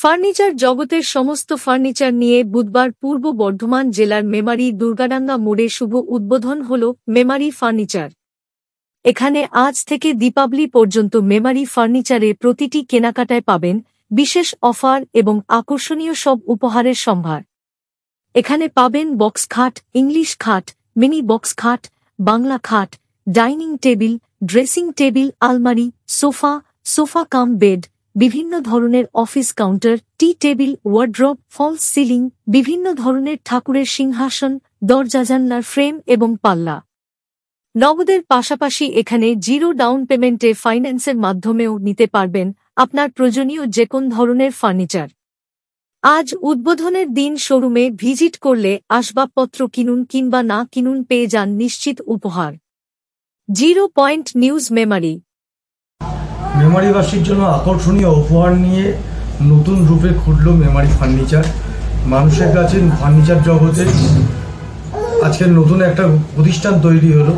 Furniture জগতের সমস্ত furniture নিয়ে বুধবার পূর্ব বর্ধমান জেলার মেমারি দুর্গাডাঙ্গা মোড়ে শুভ উদ্বোধন হল মেমারি ফার্নিচার। এখানে আজ থেকে দীপাবলি পর্যন্ত মেমারি ফার্নিচারে প্রতিটি কেনাকাটায় পাবেন বিশেষ অফার এবং আকর্ষণীয় সব উপহারের সম্ভার। এখানে পাবেন বক্স খাট, ইংলিশ খাট, মিনি বক্স খাট, বাংলা খাট, ডাইনিং টেবিল, ড্রেসিং টেবিল, আলমারি, সোফা কাম বেড, বিভিন্ন ধরনের অফিস কাউন্টার, টি টেবিল, ওয়ার্ড্রব, ফলস সিলিং, বিভিন্ন ধরনের ঠাকুরের সিংহাসন, দরজা জানলার ফ্রেম এবং পাল্লা। নগদের পাশাপাশি এখানে জিরো ডাউন পেমেন্টে ফাইন্যান্সের মাধ্যমেও নিতে পারবেন আপনার প্রয়োজনীয় যেকোন ধরনের ফার্নিচার। আজ উদ্বোধনের দিন শোরুমে ভিজিট করলে আসবাবপত্র কিনুন কিংবা না কিনুন পেয়ে যান নিশ্চিত উপহার। 0 পয়েন্ট নিউজ মেমারি। মেমারিবাসীর জন্য আকর্ষণীয় উপহার নিয়ে নতুন রূপে খুলল মেমারি ফার্নিচার। মানুষের কাছে ফার্নিচার জগতে আজকে নতুন একটা প্রতিষ্ঠান তৈরি হলো।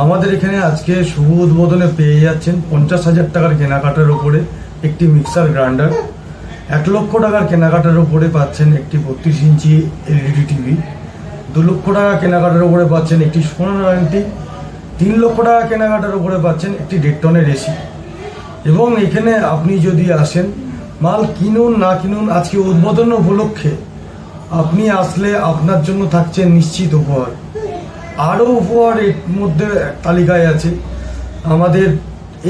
আমাদের এখানে আজকে শুভ উদ্বোধনে পেয়ে যাচ্ছেন 50,000 টাকার কেনাকাটার ওপরে একটি মিক্সার গ্রাইন্ডার, 1 লক্ষ টাকার কেনাকাটার ওপরে পাচ্ছেন একটি 32 ইঞ্চি এলইডি টিভি, 2 লক্ষ টাকা কেনাকাটার ওপরে পাচ্ছেন একটি সোনার আংটি, 3 লক্ষ টাকা কেনাকাটার ওপরে পাচ্ছেন একটি 1.5 টনের এসি। এবং এখানে আপনি যদি আসেন, মাল কিনুন না কিনুন, আজকে উদ্বোধন উপলক্ষে আপনি আসলে আপনার জন্য থাকছে নিশ্চিত উপহার। আরও উপহার এর মধ্যে তালিকায় আছে। আমাদের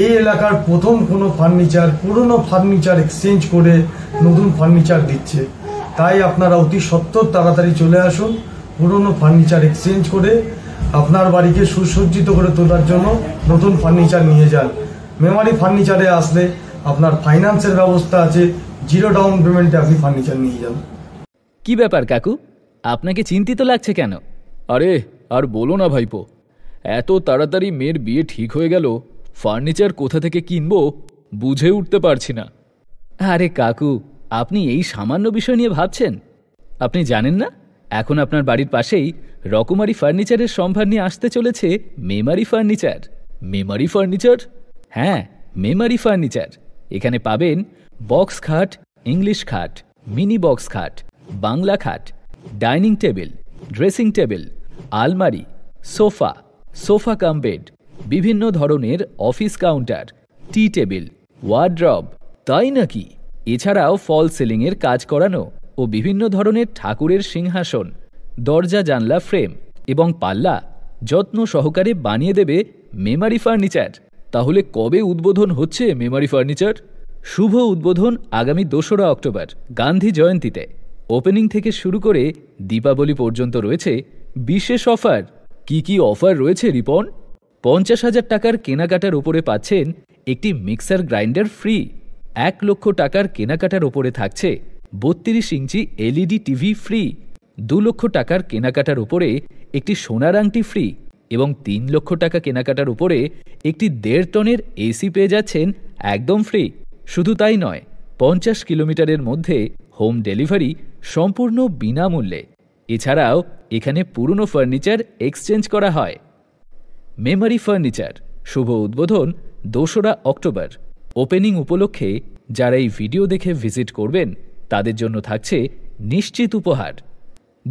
এই এলাকার প্রথম কোনো ফার্নিচার পুরনো ফার্নিচার এক্সচেঞ্জ করে নতুন ফার্নিচার দিচ্ছে। তাই আপনারা অতি সত্বর তাড়াতাড়ি চলে আসুন, পুরনো ফার্নিচার এক্সচেঞ্জ করে আপনার বাড়িকে সুসজ্জিত করে তোলার জন্য নতুন ফার্নিচার নিয়ে যান। মেমারি ফার্নিচারে আসলে আপনার ফাইন্যান্সের ব্যবস্থা আছে, জিরো ডাউন পেমেন্টে আপনি ফার্নিচার নিয়ে যান। কি ব্যাপার কাকু, আপনাকে চিন্তিত লাগছে কেন? আরে আর বলো না ভাইপো, এত তাড়াতাড়ি মেয়ের বিয়ে ঠিক হয়ে গেল, ফার্নিচার কোথা থেকে কিনবো বুঝে উঠতে পারছি না। আরে কাকু, আপনি এই সামান্য বিষয় নিয়ে ভাবছেন? আপনি জানেন না, এখন আপনার বাড়ির পাশেই রকমারি ফার্নিচারের সম্ভার নিয়ে আসতে চলেছে মেমারি ফার্নিচার। মেমারি ফার্নিচার? হ্যাঁ, মেমারি ফার্নিচার। এখানে পাবেন বক্স খাট, ইংলিশ খাট, মিনি বক্স খাট, বাংলা খাট, ডাইনিং টেবিল, ড্রেসিং টেবিল, আলমারি, সোফা কাম বেড, বিভিন্ন ধরনের অফিস কাউন্টার, টি টেবিল, ওয়ার্ড্রব। তাই নাকি? এছাড়াও ফল সিলিংয়ের কাজ করানো ও বিভিন্ন ধরনের ঠাকুরের সিংহাসন, দরজা জানলা ফ্রেম এবং পাল্লা যত্ন সহকারে বানিয়ে দেবে মেমারি ফার্নিচার। তাহলে কবে উদ্বোধন হচ্ছে মেমারি ফার্নিচার? শুভ উদ্বোধন আগামী 2রা অক্টোবর গান্ধী জয়ন্তীতে। ওপেনিং থেকে শুরু করে দীপাবলি পর্যন্ত রয়েছে বিশেষ অফার। কি কি অফার রয়েছে রিপন? 50,000 টাকার কেনাকাটার ওপরে পাচ্ছেন একটি মিক্সার গ্রাইন্ডার ফ্রি। 1 লক্ষ টাকার কেনাকাটার ওপরে থাকছে 32 ইঞ্চি এলইডি টিভি ফ্রি। 2 লক্ষ টাকার কেনাকাটার ওপরে একটি সোনার আংটি ফ্রি এবং 3 লক্ষ টাকা কেনাকাটার উপরে একটি 1.5 টনের এসি পেয়ে যাচ্ছেন একদম ফ্রি। শুধু তাই নয়, 50 কিলোমিটারের মধ্যে হোম ডেলিভারি সম্পূর্ণ বিনামূল্যে। এছাড়াও এখানে পুরনো ফার্নিচার এক্সচেঞ্জ করা হয়। মেমারি ফার্নিচার শুভ উদ্বোধন 2রা অক্টোবর। ওপেনিং উপলক্ষে যারা এই ভিডিও দেখে ভিজিট করবেন তাদের জন্য থাকছে নিশ্চিত উপহার।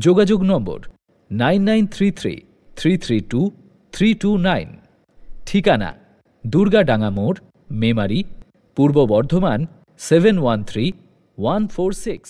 যোগাযোগ নম্বর 9933332329। ঠিকানা দুর্গাডাঙ্গা মোড়, মেমারি, পূর্ব বর্ধমান 713146।